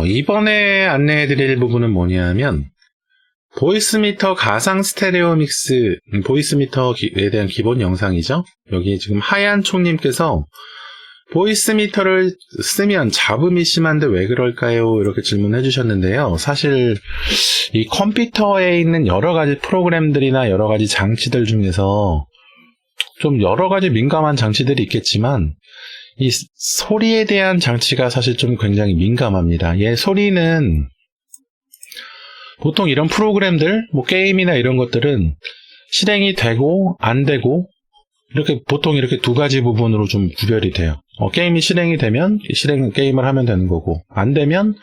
이번에 안내해 드릴 부분은 뭐냐면, 보이스미터 가상 스테레오 믹스, 보이스미터에 대한 기본 영상이죠. 여기 지금 하얀 총님께서 보이스미터를 쓰면 잡음이 심한데 왜 그럴까요? 이렇게 질문해 주셨는데요. 사실 이 컴퓨터에 있는 여러 가지 프로그램들이나 여러 가지 장치들 중에서 좀 여러 가지 민감한 장치들이 있겠지만 이 소리에 대한 장치가 사실 좀 굉장히 민감합니다. 소리는 보통 이런 프로그램들, 게임이나 이런 것들은 실행이 되고 안 되고 보통 이렇게 두 가지 부분으로 좀 구별이 돼요. 게임이 실행이 되면 게임을 하면 되는 거고, 안 되면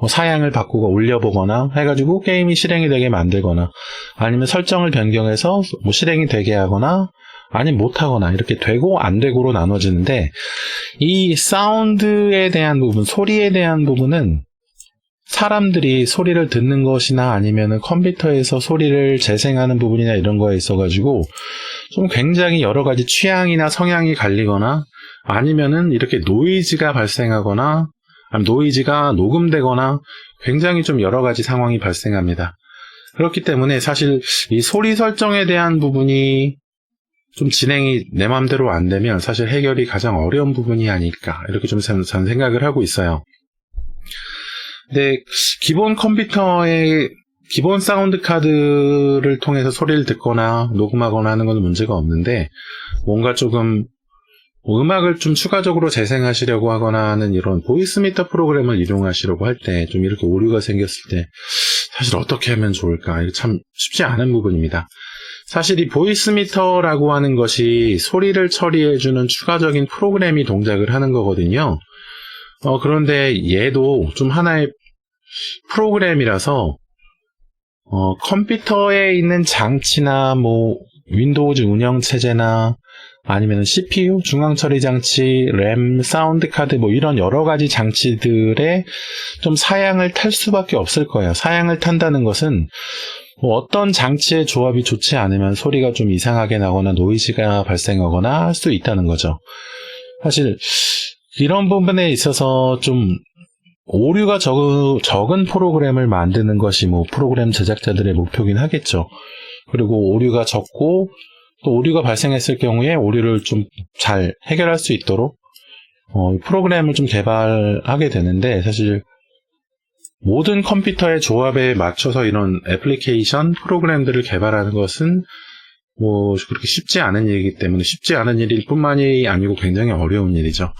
사양을 바꾸고 올려보거나 해가지고 게임이 실행이 되게 만들거나, 아니면 설정을 변경해서 실행이 되게 하거나 아니면 못하거나, 이렇게 되고 안 되고로 나눠지는데, 이 사운드에 대한 부분, 소리에 대한 부분은 사람들이 소리를 듣는 것이나 아니면 컴퓨터에서 소리를 재생하는 부분이나 이런 거에 있어가지고 좀 굉장히 여러 가지 취향이나 성향이 갈리거나, 아니면은 이렇게 노이즈가 발생하거나, 아니면 노이즈가 녹음되거나, 굉장히 좀 여러 가지 상황이 발생합니다. 그렇기 때문에 사실 이 소리 설정에 대한 부분이 좀 진행이 내 맘대로 안 되면 사실 해결이 가장 어려운 부분이 아닐까, 이렇게 좀 저는 생각을 하고 있어요. 근데 기본 컴퓨터의 기본 사운드 카드를 통해서 소리를 듣거나 녹음하거나 하는 건 문제가 없는데, 뭔가 조금 음악을 좀 추가적으로 재생하시려고 하거나 하는 이런 보이스미터 프로그램을 이용하시려고 할 때 좀 이렇게 오류가 생겼을 때 사실 어떻게 하면 좋을까, 이게 참 쉽지 않은 부분입니다. 사실 이 보이스미터라고 하는 것이 소리를 처리해주는 추가적인 프로그램이 동작을 하는 거거든요. 그런데 얘도 좀 하나의 프로그램이라서 컴퓨터에 있는 장치나 윈도우즈 운영체제나 아니면 CPU, 중앙처리장치, 램, 사운드카드 이런 여러 가지 장치들의 좀 사양을 탈 수밖에 없을 거예요. 사양을 탄다는 것은 어떤 장치의 조합이 좋지 않으면 소리가 좀 이상하게 나거나 노이즈가 발생하거나 할 수 있다는 거죠. 사실 이런 부분에 있어서 좀 오류가 적은 프로그램을 만드는 것이 프로그램 제작자들의 목표긴 하겠죠. 그리고 오류가 적고 또 오류가 발생했을 경우에 오류를 좀 잘 해결할 수 있도록 프로그램을 좀 개발하게 되는데, 사실 모든 컴퓨터의 조합에 맞춰서 이런 애플리케이션 프로그램들을 개발하는 것은 그렇게 쉽지 않은 일이기 때문에, 쉽지 않은 일일 뿐만이 아니고 굉장히 어려운 일이죠.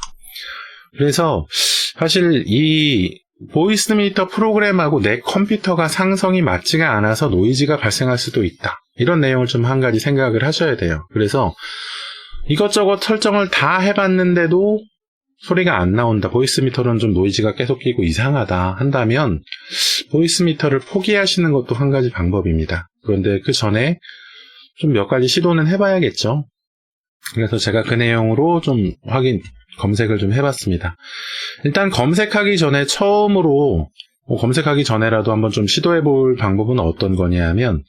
그래서 사실 이 보이스미터 프로그램하고 내 컴퓨터가 상성이 맞지가 않아서 노이즈가 발생할 수도 있다, 이런 내용을 좀 한 가지 생각을 하셔야 돼요. 그래서 이것저것 설정을 다 해봤는데도 소리가 안 나온다, 보이스미터는 좀 노이즈가 계속 끼고 이상하다 한다면 보이스미터를 포기하시는 것도 한 가지 방법입니다. 그런데 그 전에 좀 몇 가지 시도는 해봐야겠죠. 그래서 제가 그 내용으로 좀 검색을 좀 해봤습니다. 일단 검색하기 전에라도 한번 좀 시도해볼 방법은 어떤 거냐면,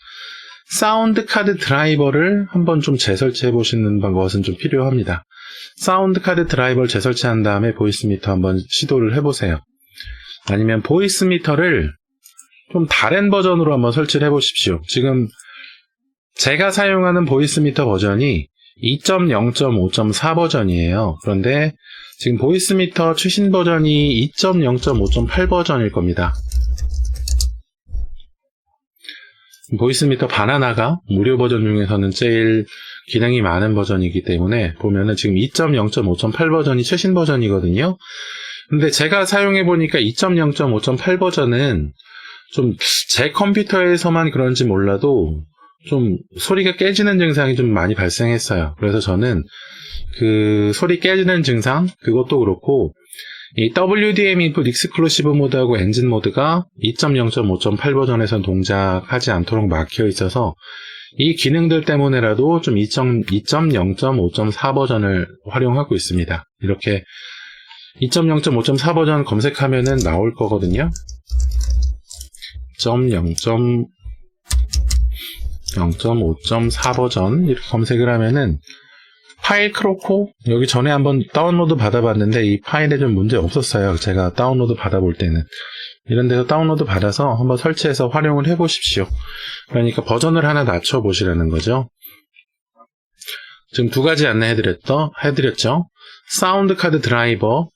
사운드 카드 드라이버를 한번 좀 재설치해 보시는 것은 좀 필요합니다. 사운드 카드 드라이버를 재설치한 다음에 보이스미터 한번 시도를 해보세요. 아니면 보이스미터를 좀 다른 버전으로 한번 설치를 해보십시오. 지금 제가 사용하는 보이스미터 버전이 2.0.5.4 버전이에요. 그런데 지금 보이스미터 최신 버전이 2.0.5.8 버전일 겁니다. 보이스미터 바나나가 무료 버전 중에서는 제일 기능이 많은 버전이기 때문에 보면은 지금 2.0.5.8 버전이 최신 버전이거든요. 근데 제가 사용해보니까 2.0.5.8 버전은 좀 제 컴퓨터에서만 그런지 몰라도 좀 소리가 깨지는 증상이 좀 많이 발생했어요. 그래서 저는 그 소리 깨지는 증상, 그것도 그렇고 이 WDM 인풋 익스클루시브 모드하고 엔진 모드가 2.0.5.8 버전에선 동작하지 않도록 막혀 있어서 이 기능들 때문에라도 좀 2.0.5.4 버전을 활용하고 있습니다. 이렇게 2.0.5.4 버전 검색하면은 나올 거거든요. 2.0.5.4 버전 이렇게 검색을 하면은 파일 크로코 여기 전에 한번 다운로드 받아봤는데 이 파일에 좀 문제 없었어요. 제가 다운로드 받아볼 때는 이런 데서 다운로드 받아서 한번 설치해서 활용을 해보십시오. 그러니까 버전을 하나 낮춰보시라는 거죠. 지금 두 가지 해드렸죠. 사운드 카드 드라이버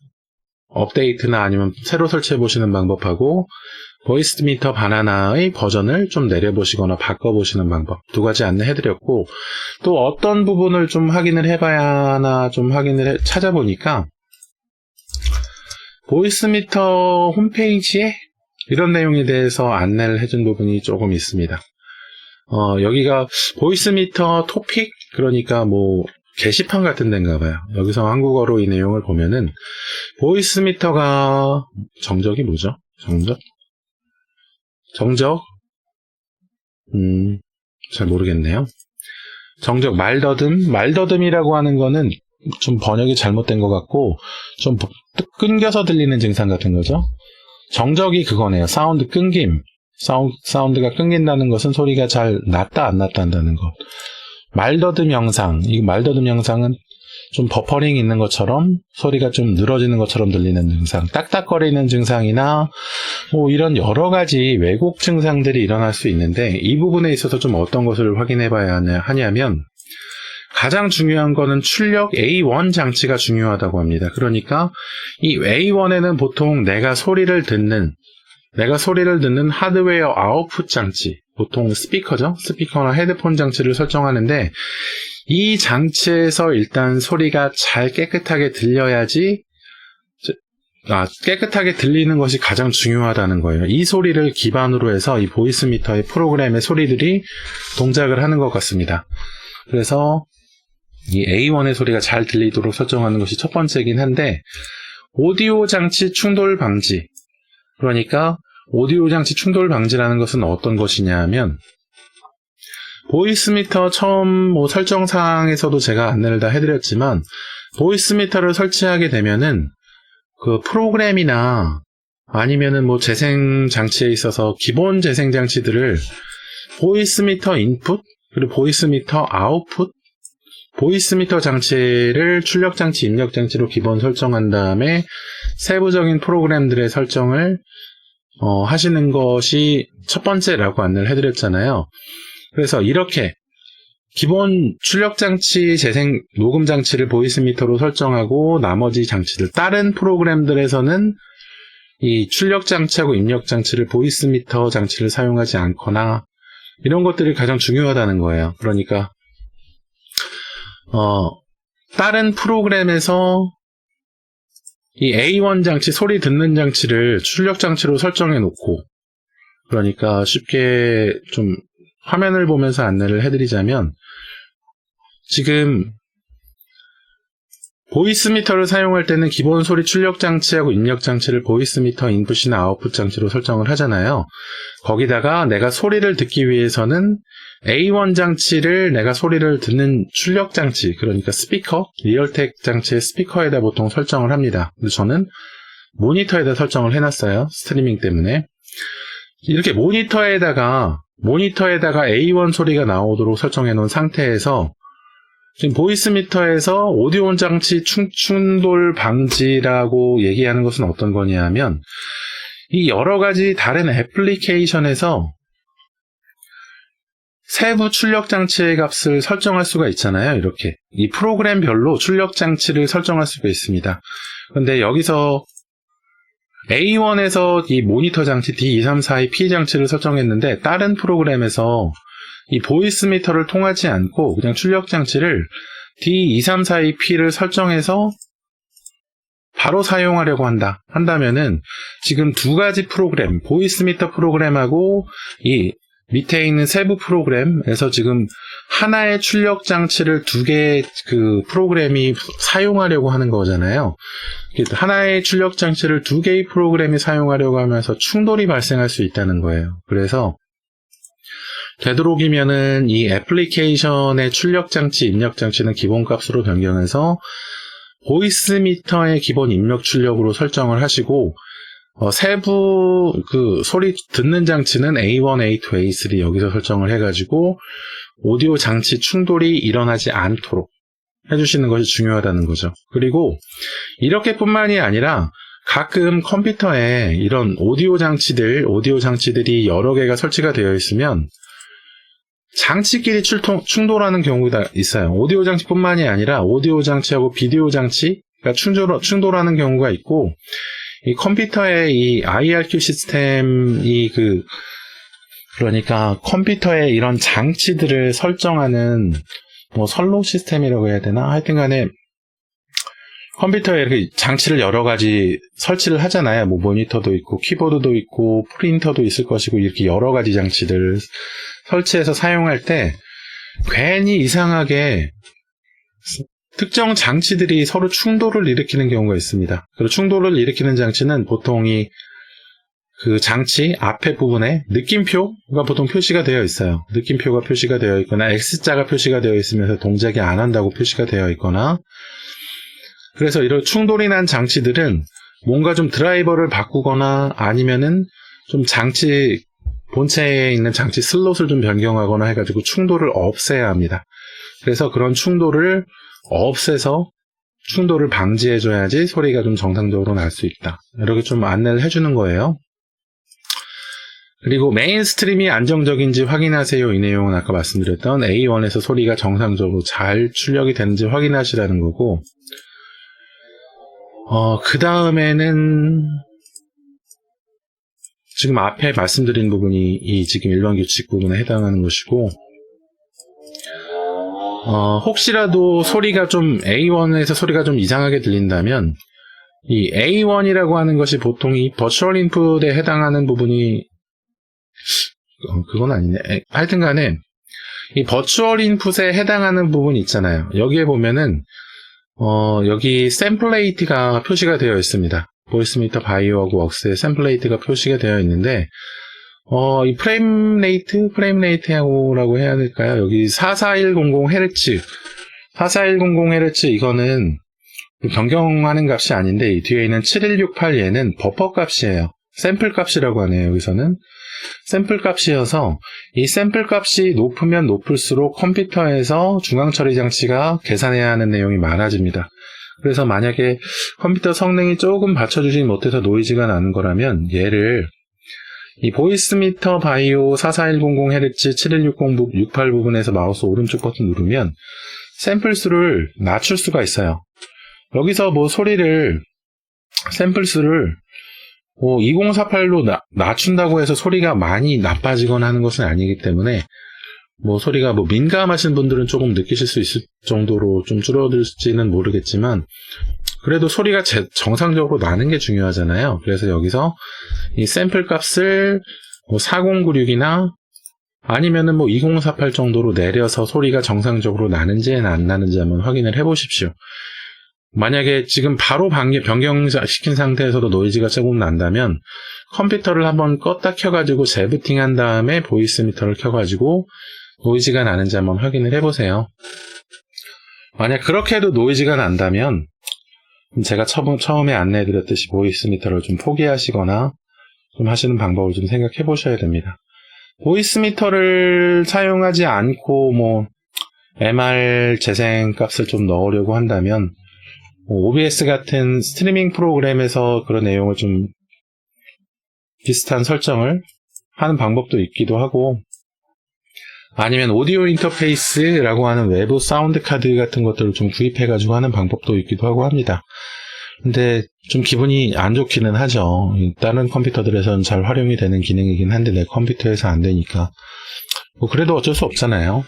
업데이트나 아니면 새로 설치해보시는 방법하고 보이스 미터 바나나의 버전을 좀 내려보시거나 바꿔보시는 방법 두 가지 안내해드렸고, 또 어떤 부분을 좀 확인을 해봐야 하나 좀 찾아보니까 보이스 미터 홈페이지에 이런 내용에 대해서 안내를 해준 부분이 조금 있습니다. 여기가 보이스 미터 토픽, 그러니까 뭐 게시판 같은 데인가 봐요. 여기서 한국어로 이 내용을 보면은 보이스 미터가 정적이 뭐죠? 정적? 잘 모르겠네요. 정적, 말더듬이라고 하는 거는 좀 번역이 잘못된 것 같고 좀 끊겨서 들리는 증상 같은 거죠. 정적이 그거네요. 사운드 끊김. 사운드가 끊긴다는 것은 소리가 잘 났다 안 났다 한다는 것. 말더듬 영상. 이 말더듬 영상은 좀 버퍼링 있는 것처럼 소리가 좀 늘어지는 것처럼 들리는 증상, 딱딱거리는 증상이나 뭐 이런 여러 가지 왜곡 증상들이 일어날 수 있는데, 이 부분에 있어서 좀 어떤 것을 확인해 봐야 하냐면 가장 중요한 거는 출력 A1 장치가 중요하다고 합니다. 그러니까 이 A1에는 보통 내가 소리를 듣는 하드웨어 아웃풋 장치, 보통 스피커죠. 스피커나 헤드폰 장치를 설정하는데, 이 장치에서 일단 소리가 잘 깨끗하게 들려야지, 깨끗하게 들리는 것이 가장 중요하다는 거예요. 이 소리를 기반으로 해서 이 보이스 미터의 프로그램의 소리들이 동작을 하는 것 같습니다. 그래서 이 A1의 소리가 잘 들리도록 설정하는 것이 첫 번째긴 한데, 오디오 장치 충돌 방지. 그러니까 오디오 장치 충돌 방지라는 것은 어떤 것이냐 하면, 보이스 미터 처음 설정 사항에서도 제가 안내를 다 해드렸지만, 보이스 미터를 설치하게 되면은 그 프로그램이나 아니면은 재생 장치에 있어서 기본 재생 장치들을 보이스 미터 인풋 그리고 보이스 미터 아웃풋, 보이스 미터 장치를 출력 장치, 입력 장치로 기본 설정한 다음에 세부적인 프로그램들의 설정을 하시는 것이 첫 번째라고 안내를 해드렸잖아요. 그래서 이렇게 기본 출력 장치, 재생 녹음 장치를 보이스 미터로 설정하고 나머지 장치들, 다른 프로그램들에서는 이 출력 장치하고 입력 장치를 보이스 미터 장치를 사용하지 않거나 이런 것들이 가장 중요하다는 거예요. 그러니까 다른 프로그램에서 이 A1 장치, 소리 듣는 장치를 출력 장치로 설정해 놓고, 그러니까 쉽게 좀 화면을 보면서 안내를 해드리자면, 지금 보이스 미터를 사용할 때는 기본 소리 출력 장치하고 입력 장치를 보이스 미터 인풋이나 아웃풋 장치로 설정을 하잖아요. 거기다가 내가 소리를 듣기 위해서는 A1 장치를 내가 소리를 듣는 출력 장치, 그러니까 스피커, 리얼텍 장치의 스피커에다 보통 설정을 합니다. 근데 저는 모니터에다 설정을 해놨어요. 스트리밍 때문에. 이렇게 모니터에다가 A1 소리가 나오도록 설정해 놓은 상태에서 지금 보이스 미터에서 오디오 장치 충돌 방지라고 얘기하는 것은 어떤 거냐 하면, 이 여러 가지 다른 애플리케이션에서 세부 출력 장치의 값을 설정할 수가 있잖아요. 이렇게 이 프로그램별로 출력 장치를 설정할 수가 있습니다. 그런데 여기서 A1에서 이 모니터 장치 D234P 장치를 설정했는데, 다른 프로그램에서 이 보이스 미터를 통하지 않고 그냥 출력 장치를 D234P를 설정해서 바로 사용하려고 한다면은 지금 두 가지 프로그램, 보이스 미터 프로그램하고 이 밑에 있는 세부 프로그램에서 지금 하나의 출력 장치를 두 개의 그 프로그램이 사용하려고 하는 거잖아요. 하나의 출력 장치를 두 개의 프로그램이 사용하려고 하면서 충돌이 발생할 수 있다는 거예요. 그래서 되도록이면은 이 애플리케이션의 출력 장치, 입력 장치는 기본값으로 변경해서 보이스 미터의 기본 입력 출력으로 설정을 하시고, 세부 그 소리 듣는 장치는 A1, A2, A3 여기서 설정을 해가지고 오디오 장치 충돌이 일어나지 않도록 해주시는 것이 중요하다는 거죠. 그리고 이렇게뿐만이 아니라 가끔 컴퓨터에 이런 오디오 장치들이 여러 개가 설치가 되어 있으면 장치끼리 충돌하는 경우가 있어요. 오디오 장치뿐만이 아니라 오디오 장치하고 비디오 장치가 충돌하는 경우가 있고, 이 컴퓨터의 이 IRQ 시스템이 그러니까 컴퓨터에 이런 장치들을 설정하는 뭐 선로 시스템이라고 해야 되나? 하여튼 간에 컴퓨터에 이렇게 장치를 여러 가지 설치를 하잖아요. 뭐 모니터도 있고 키보드도 있고 프린터도 있을 것이고 이렇게 여러 가지 장치들 설치해서 사용할 때 괜히 이상하게 특정 장치들이 서로 충돌을 일으키는 경우가 있습니다. 그리고 충돌을 일으키는 장치는 보통 그 장치 앞에 부분에 느낌표가 보통 표시가 되어 있어요. 느낌표가 표시가 되어 있거나 X자가 표시가 되어 있으면서 동작이 안 한다고 표시가 되어 있거나, 그래서 이런 충돌이 난 장치들은 뭔가 좀 드라이버를 바꾸거나 아니면은 좀 장치 본체에 있는 장치 슬롯을 좀 변경하거나 해가지고 충돌을 없애야 합니다. 그래서 그런 충돌을 없애서 충돌을 방지해줘야지 소리가 좀 정상적으로 날 수 있다. 이렇게 좀 안내를 해주는 거예요. 그리고 메인 스트림이 안정적인지 확인하세요. 이 내용은 아까 말씀드렸던 A1에서 소리가 정상적으로 잘 출력이 되는지 확인하시라는 거고, 그 다음에는 지금 앞에 말씀드린 부분이 이 지금 일반 규칙 부분에 해당하는 것이고, 혹시라도 소리가 좀 A1에서 소리가 좀 이상하게 들린다면 이 A1이라고 하는 것이 보통 이 버추얼 인풋에 해당하는 부분이 그건 아니네. 하여튼 간에 이 버추얼 인풋에 해당하는 부분이 있잖아요. 여기에 보면은 여기 샘플레이트가 표시가 되어 있습니다. 보이스미터 바이오하고 웍스에 샘플레이트가 표시가 되어 있는데, 이 프레임 레이트라고 해야 될까요? 여기 44100Hz, 44100Hz 이거는 변경하는 값이 아닌데, 이 뒤에 있는 7168 얘는 버퍼 값이에요. 샘플 값이라고 하네요. 여기서는 샘플 값이어서 이 샘플 값이 높으면 높을수록 컴퓨터에서 중앙 처리 장치가 계산해야 하는 내용이 많아집니다. 그래서 만약에 컴퓨터 성능이 조금 받쳐주지 못해서 노이즈가 나는 거라면 얘를 이 보이스미터 바이오 44100Hz 7168 부분에서 마우스 오른쪽 버튼 누르면 샘플 수를 낮출 수가 있어요. 여기서 뭐 샘플 수를 2048로 낮춘다고 해서 소리가 많이 나빠지거나 하는 것은 아니기 때문에 소리가 민감하신 분들은 조금 느끼실 수 있을 정도로 좀 줄어들지는 모르겠지만, 그래도 소리가 정상적으로 나는 게 중요하잖아요. 그래서 여기서 이 샘플 값을 4096이나 아니면은 2048 정도로 내려서 소리가 정상적으로 나는지 안 나는지 한번 확인을 해 보십시오. 만약에 지금 바로 변경시킨 상태에서도 노이즈가 조금 난다면 컴퓨터를 한번 껐다 켜가지고 재부팅 한 다음에 보이스 미터를 켜가지고 노이즈가 나는지 한번 확인을 해보세요. 만약 그렇게 해도 노이즈가 난다면 제가 처음에 안내해드렸듯이 보이스 미터를 좀 포기하시거나 좀 하시는 방법을 좀 생각해 보셔야 됩니다. 보이스 미터를 사용하지 않고 MR 재생 값을 좀 넣으려고 한다면 OBS 같은 스트리밍 프로그램에서 그런 내용을 좀 비슷한 설정을 하는 방법도 있기도 하고, 아니면 오디오 인터페이스라고 하는 외부 사운드 카드 같은 것들을 좀 구입해가지고 하는 방법도 있기도 하고 합니다. 근데 좀 기분이 안 좋기는 하죠. 다른 컴퓨터들에서는 잘 활용이 되는 기능이긴 한데 내 컴퓨터에서 안 되니까 그래도 어쩔 수 없잖아요.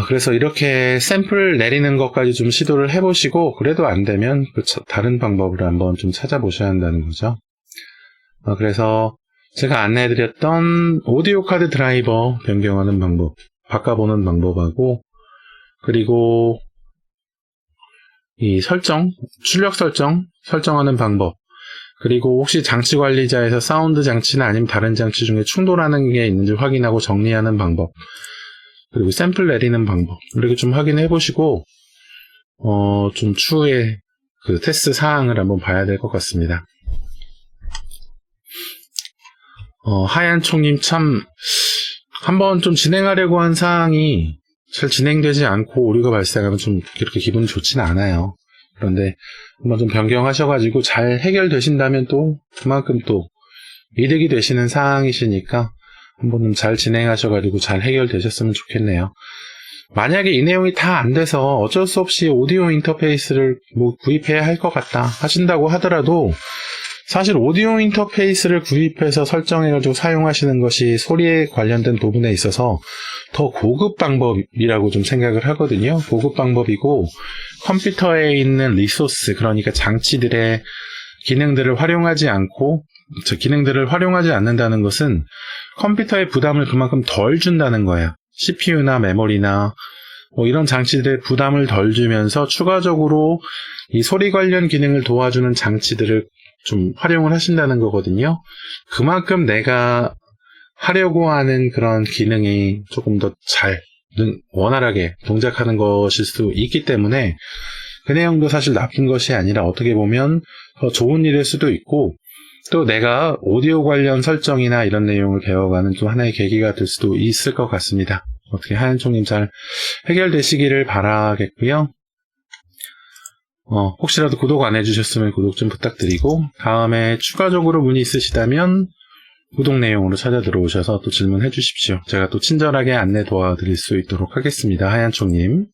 그래서 이렇게 샘플 내리는 것까지 좀 시도를 해보시고, 그래도 안 되면 다른 방법을 한번 좀 찾아보셔야 한다는 거죠. 그래서 제가 안내해드렸던 오디오 카드 드라이버 변경하는 방법, 바꿔보는 방법하고, 그리고 이 출력 설정하는 방법, 그리고 혹시 장치 관리자에서 사운드 장치나 아니면 다른 장치 중에 충돌하는 게 있는지 확인하고 정리하는 방법, 그리고 샘플 내리는 방법, 이렇게 좀 확인해 보시고 좀 추후에 그 테스트 사항을 한번 봐야 될 것 같습니다. 하얀총님 참 한번 좀 진행하려고 한 사항이 잘 진행되지 않고 오류가 발생하면 좀 그렇게 기분이 좋지는 않아요. 그런데 한번 좀 변경하셔가지고 잘 해결되신다면 또 그만큼 또 이득이 되시는 상황이시니까 한번 좀 잘 진행하셔가지고 잘 해결되셨으면 좋겠네요. 만약에 이 내용이 다 안 돼서 어쩔 수 없이 오디오 인터페이스를 뭐 구입해야 할 것 같다 하신다고 하더라도 사실 오디오 인터페이스를 구입해서 설정해가지고 사용하시는 것이 소리에 관련된 부분에 있어서 더 고급 방법이라고 좀 생각을 하거든요. 고급 방법이고 컴퓨터에 있는 리소스, 그러니까 장치들의 기능들을 활용하지 않고, 기능들을 활용하지 않는다는 것은 컴퓨터의 부담을 그만큼 덜 준다는 거예요. CPU나 메모리나 뭐 이런 장치들의 부담을 덜 주면서 추가적으로 이 소리 관련 기능을 도와주는 장치들을 좀 활용을 하신다는 거거든요. 그만큼 내가 하려고 하는 그런 기능이 조금 더 잘, 원활하게 동작하는 것일 수 있기 때문에 그 내용도 사실 나쁜 것이 아니라 어떻게 보면 더 좋은 일일 수도 있고, 또 내가 오디오 관련 설정이나 이런 내용을 배워가는 또 하나의 계기가 될 수도 있을 것 같습니다. 어떻게 하얀총님 잘 해결되시기를 바라겠고요. 혹시라도 구독 안 해주셨으면 구독 좀 부탁드리고, 다음에 추가적으로 문의 있으시다면 구독 내용으로 찾아 들어오셔서 또 질문해 주십시오. 제가 또 친절하게 안내 도와드릴 수 있도록 하겠습니다. 하얀총님.